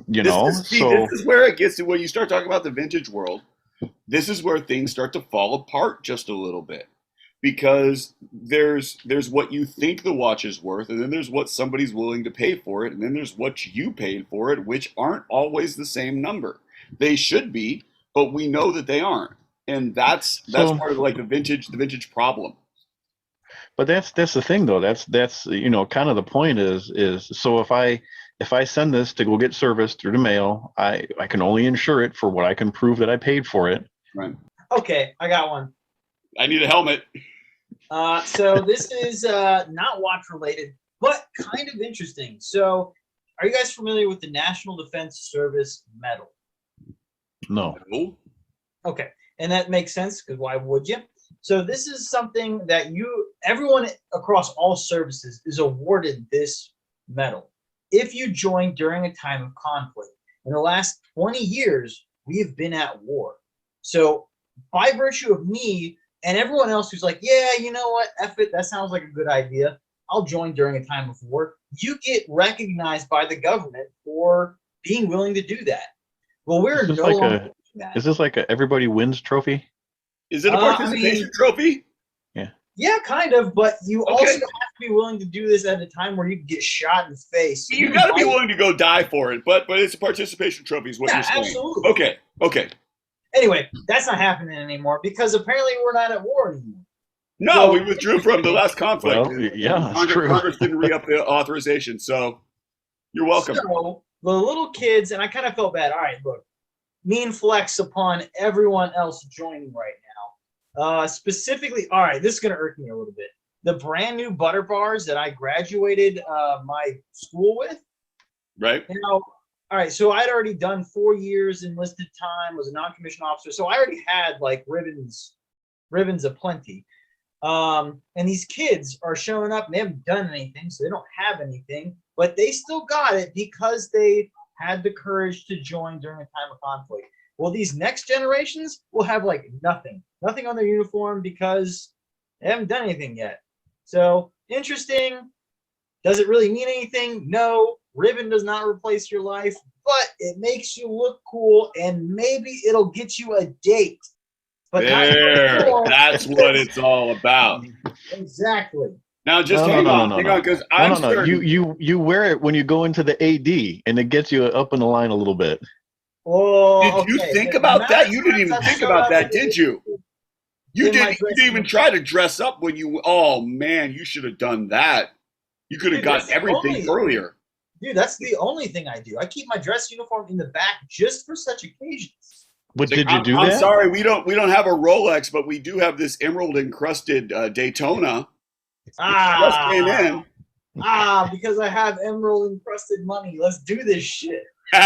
S2: This
S3: is where it gets to when you start talking about the vintage world. This is where things start to fall apart just a little bit, because there's what you think the watch is worth, and then there's what somebody's willing to pay for it, and then there's what you paid for it, which aren't always the same number. They should be, but we know that they aren't, and that's part of like the vintage problem.
S2: But that's the thing though. That's kind of the point is so if I send this to go get service through the mail, I can only insure it for what I can prove that I paid for it.
S3: Right.
S1: Okay, I got one.
S3: I need a helmet.
S1: So this is not watch related, but kind of interesting. So are you guys familiar with the National Defense Service Medal?
S2: No.
S1: Okay, and that makes sense because why would you? So this is something that everyone across all services is awarded this medal if you join during a time of conflict. In the last 20 years, we have been at war. So by virtue of me and everyone else who's like, yeah, you know what, F it, that sounds like a good idea, I'll join during a time of war, you get recognized by the government for being willing to do that. Well, we're no longer doing that.
S2: Is this like a everybody wins trophy?
S3: Is it a participation trophy?
S1: Yeah, kind of, but you also have to be willing to do this at a time where you get shot in the face.
S3: You got to be willing to go die for it, but it's a participation trophy is what you're saying.
S1: Absolutely.
S3: Okay.
S1: Anyway, that's not happening anymore because apparently we're not at war anymore.
S3: No, we withdrew from the last conflict.
S2: Well, yeah,
S3: Congress didn't re-up the authorization, so you're welcome.
S1: So the little kids, and I kind of felt bad. All right, look, mean flex upon everyone else joining right now. Specifically, all right, this is going to irk me a little bit. The brand new butter bars that I graduated my school with.
S3: Right.
S1: All right, so I'd already done 4 years enlisted time, was a non-commissioned officer, so I already had like ribbons aplenty. And these kids are showing up and they haven't done anything, so they don't have anything, but they still got it because they had the courage to join during a time of conflict. Well, these next generations will have like nothing on their uniform because they haven't done anything yet. So interesting. Does it really mean anything? No. Ribbon does not replace your life, but it makes you look cool, and maybe it'll get you a date. But
S3: that's what it's all about.
S1: Exactly.
S3: Now, just hang on, because I'm certain.
S2: You wear it when you go into the AD, and it gets you up in the line a little bit.
S1: Oh,
S3: did you think about that? You didn't even think about that, did you? You didn't even try to dress up when you. Oh man, you should have done that. You could have got everything earlier.
S1: Dude, that's the only thing I do. I keep my dress uniform in the back just for such occasions.
S2: But did you do that?
S3: I'm sorry, we don't have a Rolex, but we do have this emerald encrusted Daytona. Just came in.
S1: Because I have emerald encrusted money. Let's do this shit. But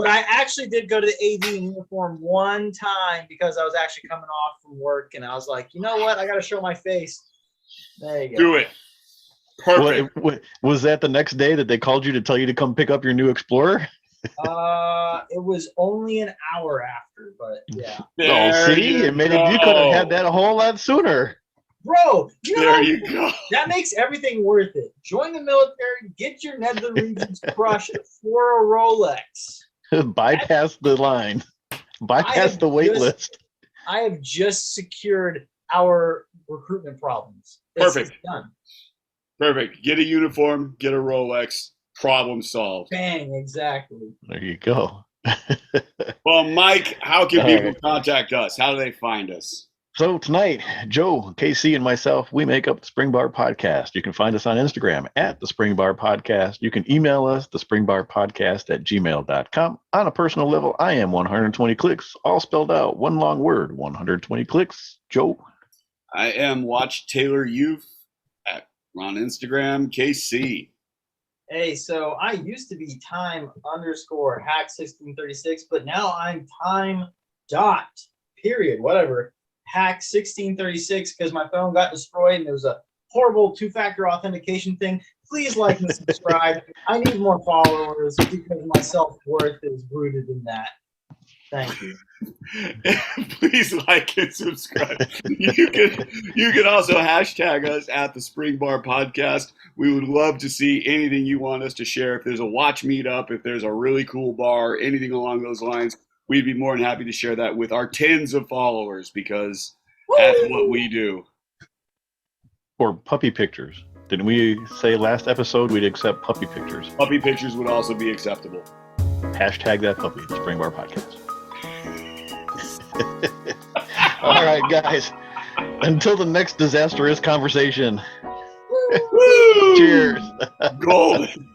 S1: I actually did go to the AD uniform one time because I was actually coming off from work, and I was like, you know what? I got to show my face. There you go.
S3: Do it. Perfect.
S2: Was that the next day that they called you to tell you to come pick up your new Explorer?
S1: It was only an hour after, but yeah.
S2: See, you could have had that a whole lot sooner.
S1: Bro,
S3: you go.
S1: That makes everything worth it. Join the military, get your Netherlands regions crushed for a Rolex.
S2: Bypass the line. Bypass the wait list.
S1: I have just secured our recruitment problems.
S3: Perfect.
S1: It's done.
S3: Perfect. Get a uniform, get a Rolex, problem solved.
S1: Bang, exactly.
S2: There you go.
S3: Well, Mike, how can people contact us? How do they find us?
S2: So tonight, Joe, KC, and myself, we make up the Spring Bar Podcast. You can find us on Instagram at the Spring Bar Podcast. You can email us, thespringbarpodcast@gmail.com. On a personal level, I am 120 clicks, all spelled out, one long word, 120 clicks. Joe?
S3: I am Watch Taylor Youth on Instagram, KC.
S1: Hey, so I used to be time_hack1636, but now I'm hack1636 because my phone got destroyed and there was a horrible 2-factor authentication thing. Please like and subscribe. I need more followers because my self-worth is rooted in that. Thank you.
S3: Please like and subscribe. You can also hashtag us at the Spring Bar Podcast. We would love to see anything you want us to share. If there's a watch meetup, if there's a really cool bar, anything along those lines, we'd be more than happy to share that with our tens of followers because that's what we do.
S2: Or puppy pictures. Didn't we say last episode we'd accept puppy pictures?
S3: Puppy pictures would also be acceptable.
S2: Hashtag that puppy, Spring Bar Podcast. All right, guys. Until the next disastrous conversation.
S3: Woo!
S2: Cheers.
S3: Golden.